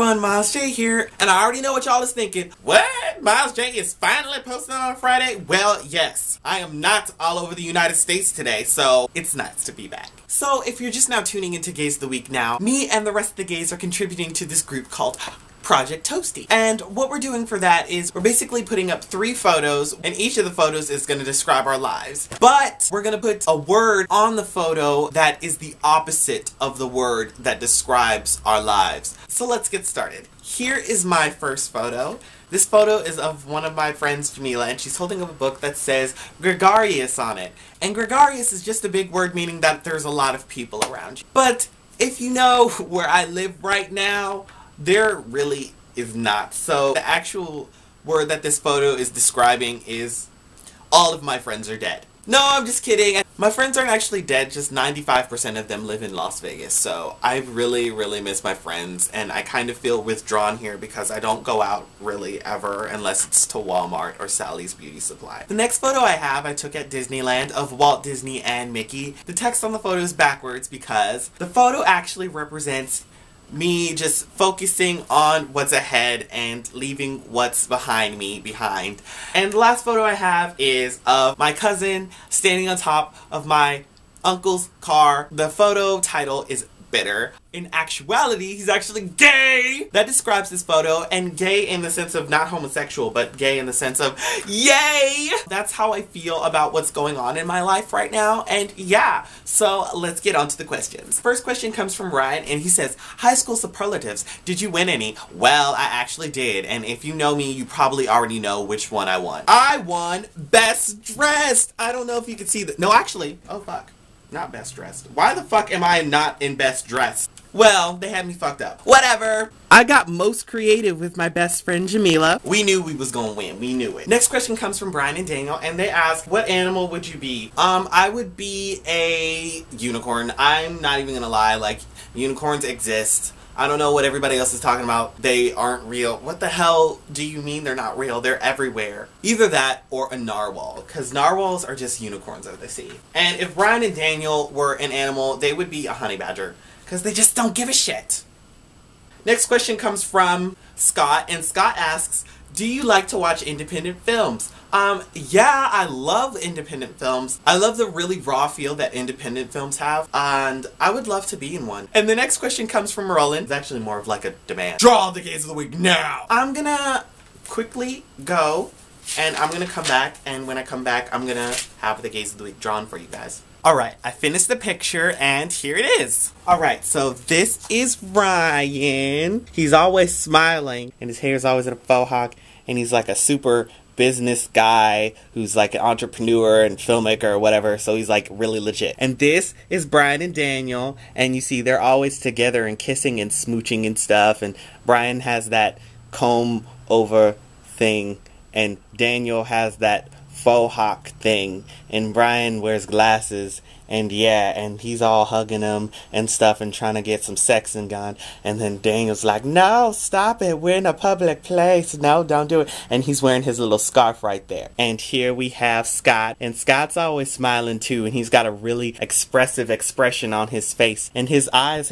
everyone, Miles J here, and I already know what y'all is thinking. What? Miles J is finally posting on Friday? Well, yes. I am not all over the United States today, so it's nice to be back. So, if you're just now tuning into Gays of the Week now, me and the rest of the gays are contributing to this group called Project Toasty. And what we're doing for that is we're basically putting up 3 photos, and each of the photos is going to describe our lives. But we're going to put a word on the photo that is the opposite of the word that describes our lives. So let's get started. Here is my first photo. This photo is of one of my friends, Jamila, and she's holding up a book that says gregarious on it. And gregarious is just a big word meaning that there's a lot of people around you. But if you know where I live right now, there really is not. So the actual word that this photo is describing is all of my friends are dead. No, I'm just kidding. My friends aren't actually dead, just 95% of them live in Las Vegas. So I really, really miss my friends, and I kind of feel withdrawn here because I don't go out really ever unless it's to Walmart or Sally's Beauty Supply. The next photo I have I took at Disneyland of Walt Disney and Mickey. The text on the photo is backwards because the photo actually represents me just focusing on what's ahead and leaving what's behind me behind. And the last photo I have is of my cousin standing on top of my uncle's car. The photo title is Bitter. In actuality, he's actually gay! That describes this photo, and gay in the sense of not homosexual, but gay in the sense of yay! That's how I feel about what's going on in my life right now, and yeah, so let's get on to the questions. First question comes from Ryan, and he says, high school superlatives, did you win any? Well, I actually did, and if you know me, you probably already know which one I won. I won Best Dressed! I don't know if you can see that. No, actually, oh fuck. Not Best Dressed. Why the fuck am I not in Best Dressed? Well, they had me fucked up. Whatever. I got most creative with my best friend Jamila. We knew we was gonna win. We knew it. Next question comes from Brian and Daniel, and they ask, what animal would you be? I would be a unicorn. I'm not even gonna lie, like, unicorns exist. I don't know what everybody else is talking about. They aren't real. What the hell do you mean they're not real? They're everywhere. Either that or a narwhal, because narwhals are just unicorns of the sea. And if Brian and Daniel were an animal, they would be a honey badger, because they just don't give a shit. Next question comes from Scott, and Scott asks, do you like to watch independent films? Yeah, I love independent films. I love the really raw feel that independent films have, and I would love to be in one. And the next question comes from Roland. It's actually more of like a demand. Draw the Gays of the Week now! I'm gonna quickly go, and I'm gonna come back, and when I come back, I'm gonna have the Gays of the Week drawn for you guys. Alright, I finished the picture, and here it is. Alright, so this is Ryan. He's always smiling, and his hair is always in a faux hawk, and he's like a super business guy who's like an entrepreneur and filmmaker or whatever, so he's like really legit. And this is Brian and Daniel, and you see they're always together and kissing and smooching and stuff, and Brian has that comb over thing, and Daniel has that faux hawk thing, and Brian wears glasses, and yeah, and he's all hugging him and stuff and trying to get some sex and gone, and then Daniel's like, no, stop it, we're in a public place, no, don't do it, and he's wearing his little scarf right there. And here we have Scott, and Scott's always smiling too, and he's got a really expressive expression on his face, and his eyes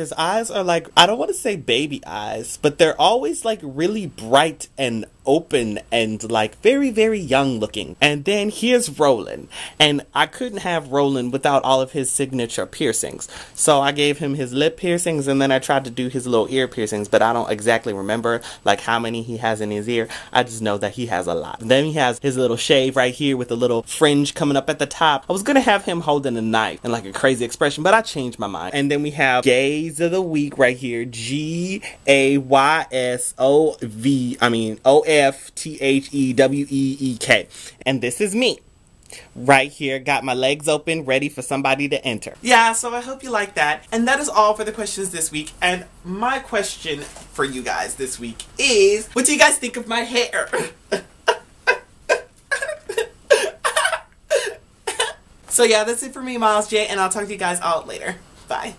are like, I don't want to say baby eyes, but they're always like really bright and open and like very, very young looking. And then here's Roland, and I couldn't have Roland without all of his signature piercings, so I gave him his lip piercings, and then I tried to do his little ear piercings, but I don't exactly remember like how many he has in his ear. I just know that he has a lot. And then he has his little shave right here with a little fringe coming up at the top. I was gonna have him holding a knife and like a crazy expression, but I changed my mind. And then we have Gays of the Week right here, GAYSOFTHEWEEK, and this is me right here, got my legs open, ready for somebody to enter. Yeah, so I hope you like that. And that is all for the questions this week. And my question for you guys this week is, what do you guys think of my hair? So yeah, that's it for me, Miles J, and I'll talk to you guys all later. Bye.